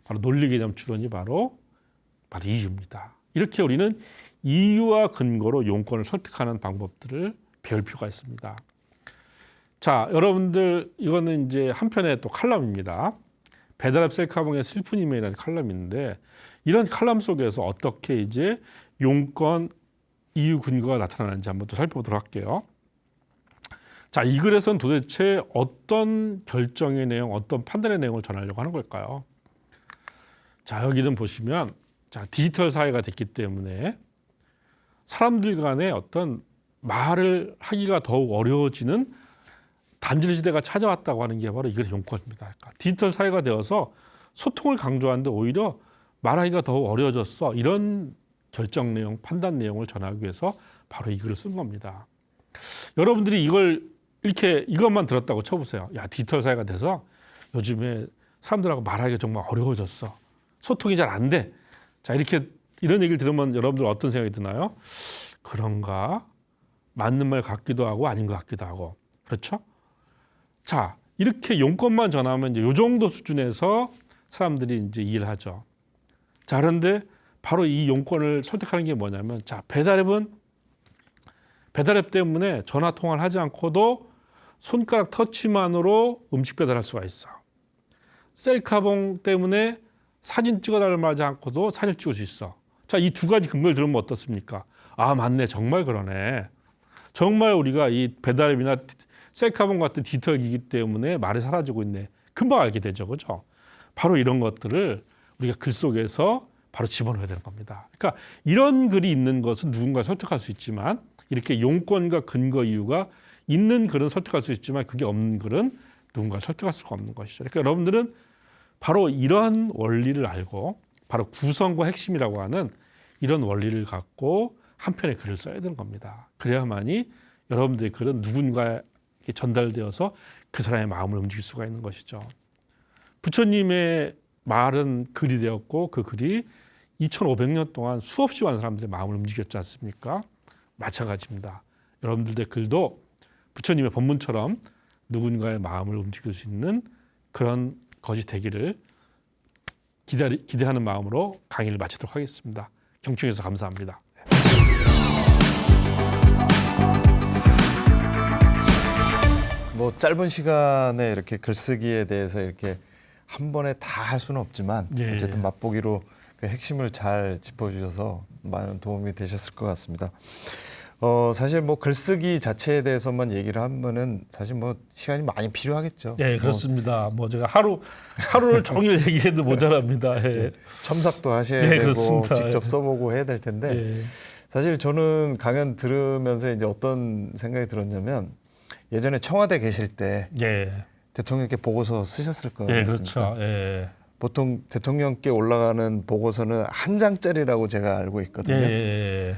바로 논리 개념 추론이 바로 이유입니다. 이렇게 우리는 이유와 근거로 용건을 설득하는 방법들을 배울 필요가 있습니다. 자, 여러분들 이거는 이제 한편의 또 칼럼입니다. 배달앱 셀카봉의 슬픈 이메일이라는 칼럼인데 이런 칼럼 속에서 어떻게 이제 용건, 이유, 근거가 나타나는지 한번 또 살펴보도록 할게요. 자, 이 글에서는 도대체 어떤 결정의 내용, 어떤 판단의 내용을 전하려고 하는 걸까요? 자, 여기는 보시면 자, 디지털 사회가 됐기 때문에 사람들 간에 어떤 말을 하기가 더욱 어려워지는 단절 시대가 찾아왔다고 하는 게 바로 이 글의 용건입니다. 그러니까 디지털 사회가 되어서 소통을 강조하는데 오히려 말하기가 더욱 어려워졌어. 이런 결정 내용, 판단 내용을 전하기 위해서 바로 이 글을 쓴 겁니다. 여러분들이 이걸 이렇게 이것만 들었다고 쳐보세요. 야, 디지털 사회가 돼서 요즘에 사람들하고 말하기가 정말 어려워졌어. 소통이 잘 안 돼. 자, 이런 얘기를 들으면 여러분들 어떤 생각이 드나요? 그런가? 맞는 말 같기도 하고 아닌 것 같기도 하고. 그렇죠? 자, 이렇게 용건만 전하면 이제 요 정도 수준에서 사람들이 이제 이해를 하죠. 자, 그런데 바로 이 용건을 설득하는 게 뭐냐면, 자, 배달앱 때문에 전화 통화를 하지 않고도 손가락 터치만으로 음식 배달할 수가 있어. 셀카봉 때문에 사진 찍어달라고 하지 않고도 사진을 찍을 수 있어. 자, 이 두 가지 근거를 들으면 어떻습니까? 아, 맞네. 정말 그러네. 정말 우리가 이 배달앱이나 셀카봉 같은 디지털 기기 때문에 말이 사라지고 있네. 금방 알게 되죠. 그죠? 바로 이런 것들을 우리가 글 속에서 바로 집어넣어야 되는 겁니다. 그러니까 이런 글이 있는 것은 누군가 설득할 수 있지만 이렇게 용건과 근거 이유가 있는 글은 설득할 수 있지만 그게 없는 글은 누군가 설득할 수가 없는 것이죠. 그러니까 여러분들은 바로 이러한 원리를 알고 바로 구성과 핵심이라고 하는 이런 원리를 갖고 한 편의 글을 써야 되는 겁니다. 그래야만이 여러분들의 글은 누군가에게 전달되어서 그 사람의 마음을 움직일 수가 있는 것이죠. 부처님의 말은 글이 되었고 그 글이 2500년 동안 수없이 많은 사람들의 마음을 움직였지 않습니까? 마찬가지입니다. 여러분들의 글도 부처님의 법문처럼 누군가의 마음을 움직일 수 있는 그런 것이 되기를 기대하는 마음으로 강의를 마치도록 하겠습니다. 경청해 주셔서 감사합니다. 뭐 짧은 시간에 이렇게 글쓰기에 대해서 이렇게 한 번에 다 할 수는 없지만 예. 어쨌든 맛보기로 그 핵심을 잘 짚어주셔서 많은 도움이 되셨을 것 같습니다. 사실 뭐 글쓰기 자체에 대해서만 얘기를 하면은 사실 뭐 시간이 많이 필요하겠죠. 네, 그렇습니다. 뭐 제가 하루를 종일 얘기해도 모자랍니다. 예. 첨삭도 하셔야 네, 되고 그렇습니다. 직접 써보고 해야 될 텐데 예. 사실 저는 강연 들으면서 이제 어떤 생각이 들었냐면 예전에 청와대 계실 때 예. 대통령께 보고서 쓰셨을 거 예, 같습니까? 그렇죠. 예. 보통 대통령께 올라가는 보고서는 한 장짜리라고 제가 알고 예. 있거든요. 예.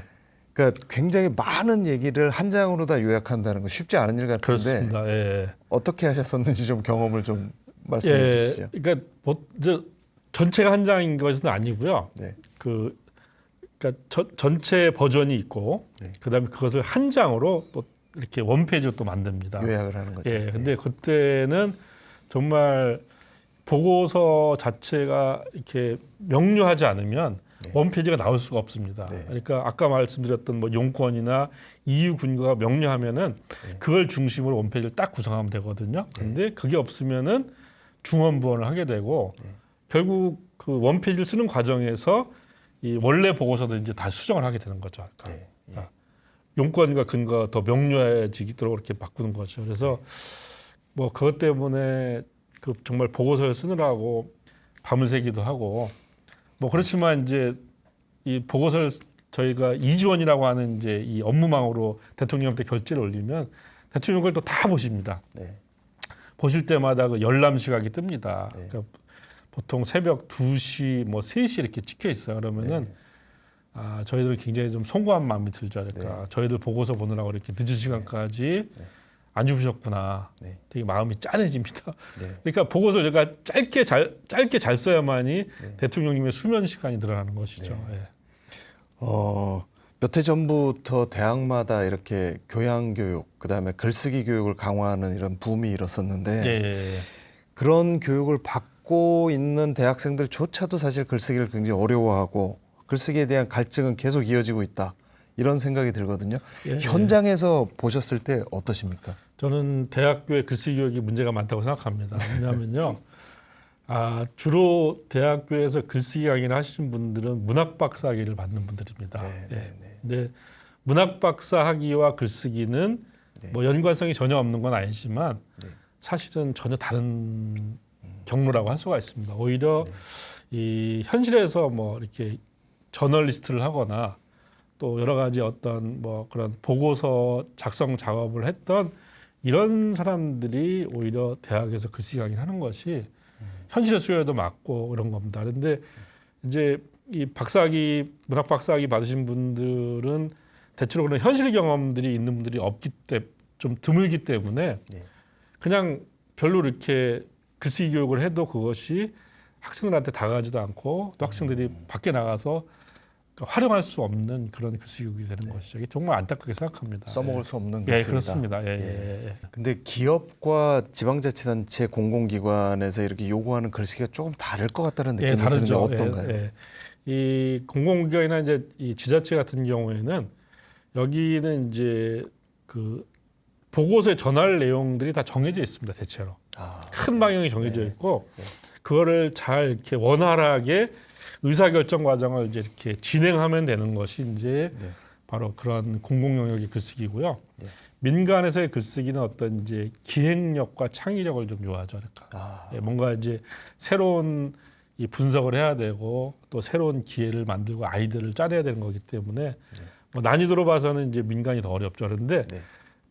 그러니까 굉장히 많은 얘기를 한 장으로 다 요약한다는 건 쉽지 않은 일 같은데 그렇습니다. 예. 어떻게 하셨었는지 좀 경험을 좀 말씀해 예. 주시죠. 그러니까 전체가 한 장인 것은 아니고요. 네. 그러니까 전체 버전이 있고 네. 그다음에 그것을 한 장으로 또 이렇게 원페이지로 또 만듭니다. 요약을 하는 거죠. 예. 근데 그때는 정말 보고서 자체가 이렇게 명료하지 않으면 원페이지가 나올 수가 없습니다. 네. 그러니까 아까 말씀드렸던 뭐 용건이나 이유 근거가 명료하면은 그걸 중심으로 원페이지를 딱 구성하면 되거든요. 근데 그게 없으면은 중원부원을 하게 되고 결국 그 원페이지를 쓰는 과정에서 이 원래 보고서도 이제 다 수정을 하게 되는 거죠. 그러니까 용건과 근거가 더 명료해지도록 이렇게 바꾸는 거죠. 그래서 뭐 그것 때문에 그 정말 보고서를 쓰느라고 밤을 새기도 하고 뭐 그렇지만 이제 이 보고서를 저희가 이지원이라고 하는 이제 이 업무망으로 대통령한테 결제를 올리면 대통령 그걸 또 다 보십니다. 네. 보실 때마다 그 열람 시각이 뜹니다. 네. 그러니까 보통 새벽 2시 뭐 3시 이렇게 찍혀 있어요. 그러면은 저희들은 굉장히 좀 송구한 마음이 들죠. 그러니까 저희들 보고서 보느라고 이렇게 늦은 시간까지 안 주무셨구나. 네. 되게 마음이 짠해집니다. 네. 그러니까 보고서를 제가 짧게 잘 써야만이 대통령님의 수면 시간이 늘어나는 것이죠. 네. 예. 몇 해 전부터 대학마다 이렇게 교양 교육, 그다음에 글쓰기 교육을 강화하는 이런 붐이 일었었는데 예. 그런 교육을 받고 있는 대학생들조차도 사실 글쓰기를 굉장히 어려워하고 글쓰기에 대한 갈증은 계속 이어지고 있다. 이런 생각이 들거든요. 예. 현장에서 보셨을 때 어떠십니까? 저는 대학교의 글쓰기 교육이 문제가 많다고 생각합니다. 왜냐하면요. 주로 대학교에서 글쓰기 강의를 하시는 분들은 문학박사 학위를 받는 분들입니다. 근데 문학박사 학위와 글쓰기는 뭐 연관성이 전혀 없는 건 아니지만 사실은 전혀 다른 경로라고 할 수가 있습니다. 오히려 이 현실에서 뭐 이렇게 저널리스트를 하거나 또 여러 가지 어떤 뭐 그런 보고서 작성 작업을 했던 이런 사람들이 오히려 대학에서 글쓰기 강의를 하는 것이 현실의 수요에도 맞고 그런 겁니다. 그런데 이제 이 박사학위, 문학 박사학위 받으신 분들은 대체로 그런 현실 경험들이 있는 분들이 없기 때문에 좀 드물기 때문에 그냥 별로 이렇게 글쓰기 교육을 해도 그것이 학생들한테 다가가지도 않고 또 학생들이 밖에 나가서 활용할 수 없는 그런 글쓰기 교육이 되는 것이죠. 이게 정말 안타깝게 생각합니다. 써먹을 수 없는 글쓰기다. 글쓰기다. 그렇습니다. 예. 근데 기업과 지방자치단체 공공기관에서 이렇게 요구하는 글쓰기가 조금 다를 것 같다는 느낌이 드는데 다르죠. 어떤가요? 이 공공기관이나 이제 이 지자체 같은 경우에는 여기는 이제 그 보고서에 전할 내용들이 다 정해져 있습니다. 대체로 큰 방향이 정해져 있고 그거를 잘 이렇게 원활하게 의사결정 과정을 이제 이렇게 진행하면 되는 것이 이제 바로 그런 공공 영역의 글쓰기고요. 민간에서의 글쓰기는 어떤 이제 기획력과 창의력을 좀 요하죠. 그러니까 뭔가 이제 새로운 이 분석을 해야 되고 또 새로운 기회를 만들고 아이디어를 짜내야 되는 거기 때문에 뭐 난이도로 봐서는 이제 민간이 더 어렵죠. 그런데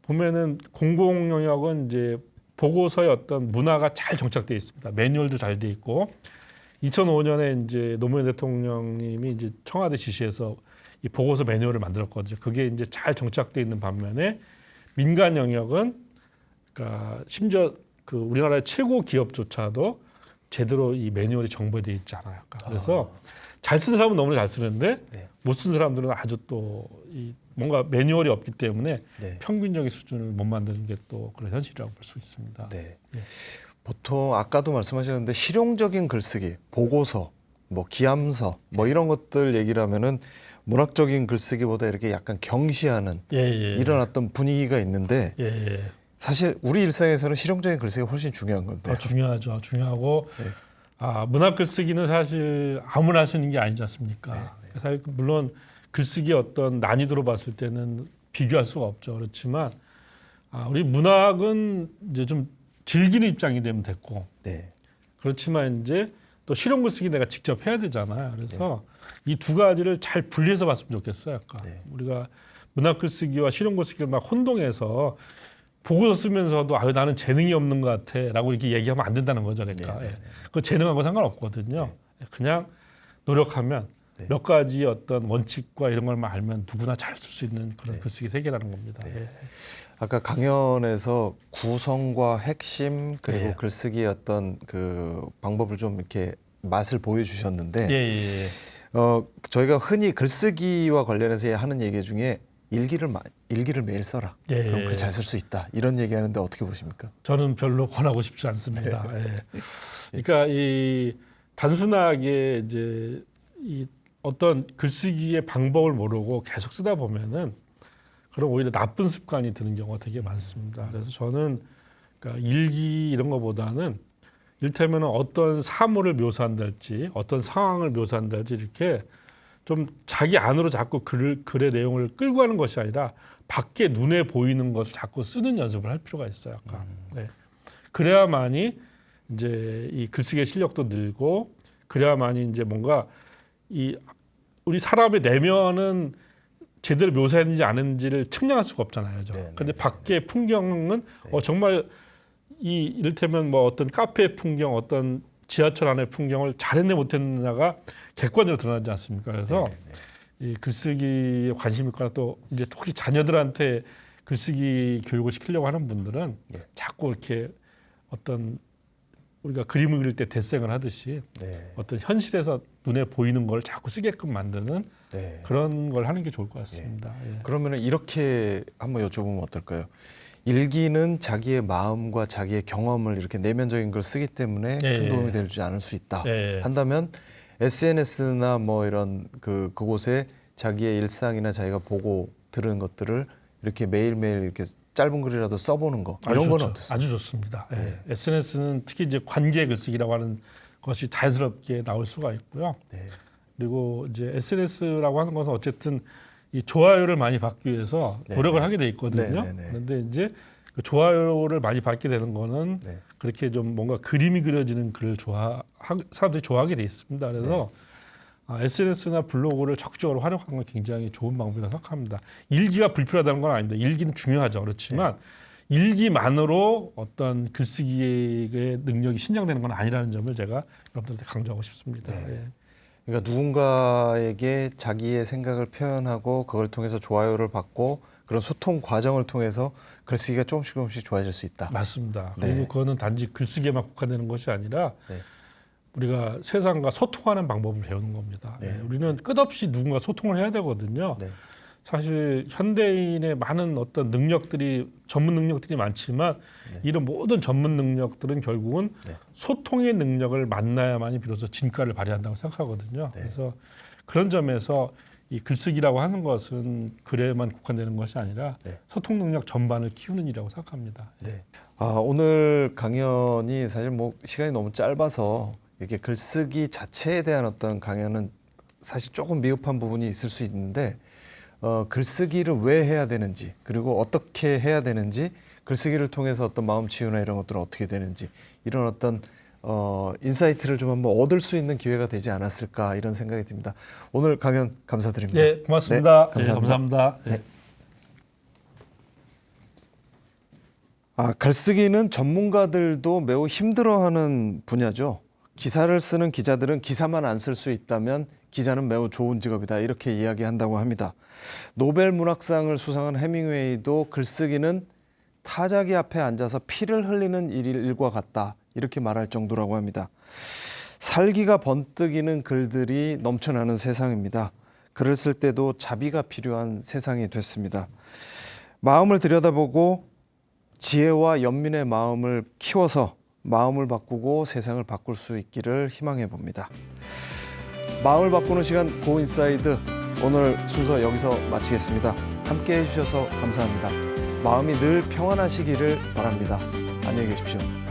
보면은 공공 영역은 이제 보고서의 어떤 문화가 잘 정착되어 있습니다. 매뉴얼도 잘 돼 있고 2005년에 이제 노무현 대통령님이 이제 청와대 지시해서 이 보고서 매뉴얼을 만들었거든요. 그게 이제 잘 정착되어 있는 반면에 민간 영역은 그러니까 심지어 그 우리나라의 최고 기업조차도 제대로 이 매뉴얼이 정보되어 있지 않아요. 그래서 잘 쓴 사람은 너무 잘 쓰는데 못 쓴 사람들은 아주 또 이 뭔가 매뉴얼이 없기 때문에 평균적인 수준을 못 만드는 게 또 그런 현실이라고 볼 수 있습니다. 보통 아까도 말씀하셨는데 실용적인 글쓰기, 보고서, 뭐 기암서, 뭐 이런 것들 얘기를 하면은 문학적인 글쓰기보다 이렇게 약간 경시하는 이런 어떤 분위기가 있는데 사실 우리 일상에서는 실용적인 글쓰기가 훨씬 중요한 건데. 중요하죠. 중요하고 문학 글쓰기는 사실 아무나 할 수 있는 게 아니지 않습니까? 사실 물론 글쓰기의 어떤 난이도로 봤을 때는 비교할 수가 없죠. 그렇지만 우리 문학은 이제 좀 즐기는 입장이 되면 됐고 그렇지만 이제 또 실용 글쓰기 내가 직접 해야 되잖아요. 그래서 이 두 가지를 잘 분리해서 봤으면 좋겠어요. 우리가 문학 글쓰기와 실용 글쓰기를 막 혼동해서 보고서 쓰면서도 나는 재능이 없는 것 같아라고 이렇게 얘기하면 안 된다는 거죠. 그러니까 그 재능하고 상관없거든요. 그냥 노력하면 몇 가지 어떤 원칙과 이런 걸만 알면 누구나 잘 쓸 수 있는 그런 글쓰기 세계라는 겁니다. 아까 강연에서 구성과 핵심 그리고 글쓰기의 어떤 그 방법을 좀 이렇게 맛을 보여주셨는데 저희가 흔히 글쓰기와 관련해서 하는 얘기 중에 일기를 매일 써라. 그럼 글 잘 쓸 수 있다. 이런 얘기하는데 어떻게 보십니까? 저는 별로 권하고 싶지 않습니다. 그러니까 이 단순하게 이제 이 어떤 글쓰기의 방법을 모르고 계속 쓰다 보면은 그럼 오히려 나쁜 습관이 드는 경우가 되게 많습니다. 그래서 저는 그러니까 일기 이런 거보다는 이를테면 어떤 사물을 묘사한달지 어떤 상황을 묘사한달지 이렇게 좀 자기 안으로 자꾸 글의 내용을 끌고 가는 것이 아니라 밖에 눈에 보이는 것을 자꾸 쓰는 연습을 할 필요가 있어요. 약간. 네. 그래야만이 이제 이 글쓰기의 실력도 늘고 그래야만이 이제 뭔가 이 우리 사람의 내면은 제대로 묘사했는지 안 했는지를 측량할 수가 없잖아요. 그런데 밖의 풍경은 정말 이 이를테면 뭐 어떤 카페의 풍경, 어떤 지하철 안의 풍경을 잘했네 못했느냐가 객관적으로 드러나지 않습니까? 그래서 이 글쓰기에 관심 있거나 또 이제 특히 자녀들한테 글쓰기 교육을 시키려고 하는 분들은 자꾸 이렇게 어떤 우리가 그림을 그릴 때 데생을 하듯이 어떤 현실에서 눈에 보이는 걸 자꾸 쓰게끔 만드는 그런 걸 하는 게 좋을 것 같습니다. 예. 그러면 이렇게 한번 여쭤보면 어떨까요? 일기는 자기의 마음과 자기의 경험을 이렇게 내면적인 걸 쓰기 때문에 큰 도움이 되지 않을 수 있다. 한다면 SNS나 뭐 이런 그곳에 자기의 일상이나 자기가 보고 들은 것들을 이렇게 매일매일 이렇게 짧은 글이라도 써보는 거 이런 건 어떻습니까? 아주 좋습니다. SNS는 특히 이제 관계 글쓰기라고 하는 것이 자연스럽게 나올 수가 있고요. 그리고 이제 SNS라고 하는 것은 어쨌든 이 좋아요를 많이 받기 위해서 노력을 하게 돼 있거든요. 그런데 이제 그 좋아요를 많이 받게 되는 거는 그렇게 좀 뭔가 그림이 그려지는 글을 사람들이 좋아하게 돼 있습니다. 그래서 SNS나 블로그를 적극적으로 활용하는 건 굉장히 좋은 방법이라고 생각합니다. 일기가 불필요하다는 건 아닙니다. 일기는 중요하죠. 그렇지만 일기만으로 어떤 글쓰기의 능력이 신장되는 건 아니라는 점을 제가 여러분들한테 강조하고 싶습니다. 그러니까 누군가에게 자기의 생각을 표현하고 그걸 통해서 좋아요를 받고 그런 소통 과정을 통해서 글쓰기가 조금씩 좋아질 수 있다. 맞습니다. 그리고 그거는 단지 글쓰기에만 국한되는 것이 아니라 우리가 세상과 소통하는 방법을 배우는 겁니다. 우리는 끝없이 누군가 소통을 해야 되거든요. 사실 현대인의 많은 어떤 능력들이 전문 능력들이 많지만 이런 모든 전문 능력들은 결국은 소통의 능력을 만나야만이 비로소 진가를 발휘한다고 생각하거든요. 그래서 그런 점에서 이 글쓰기라고 하는 것은 글에만 국한되는 것이 아니라 소통 능력 전반을 키우는 일이라고 생각합니다. 오늘 강연이 사실 뭐 시간이 너무 짧아서 이렇게 글쓰기 자체에 대한 어떤 강연은 사실 조금 미흡한 부분이 있을 수 있는데 글쓰기를 왜 해야 되는지 그리고 어떻게 해야 되는지 글쓰기를 통해서 어떤 마음 치유나 이런 것들은 어떻게 되는지 이런 어떤 인사이트를 좀 한번 얻을 수 있는 기회가 되지 않았을까 이런 생각이 듭니다. 오늘 강연 감사드립니다. 네, 고맙습니다. 감사합니다. 글쓰기는 전문가들도 매우 힘들어하는 분야죠. 기사를 쓰는 기자들은 기사만 안 쓸 수 있다면 기자는 매우 좋은 직업이다 이렇게 이야기한다고 합니다. 노벨 문학상을 수상한 해밍웨이도 글쓰기는 타자기 앞에 앉아서 피를 흘리는 일과 같다 이렇게 말할 정도라고 합니다. 살기가 번뜩이는 글들이 넘쳐나는 세상입니다. 글을 쓸 때도 자비가 필요한 세상이 됐습니다. 마음을 들여다보고 지혜와 연민의 마음을 키워서 마음을 바꾸고 세상을 바꿀 수 있기를 희망해 봅니다. 마음을 바꾸는 시간 고인사이드 오늘 순서 여기서 마치겠습니다. 함께 해주셔서 감사합니다. 마음이 늘 평안하시기를 바랍니다. 안녕히 계십시오.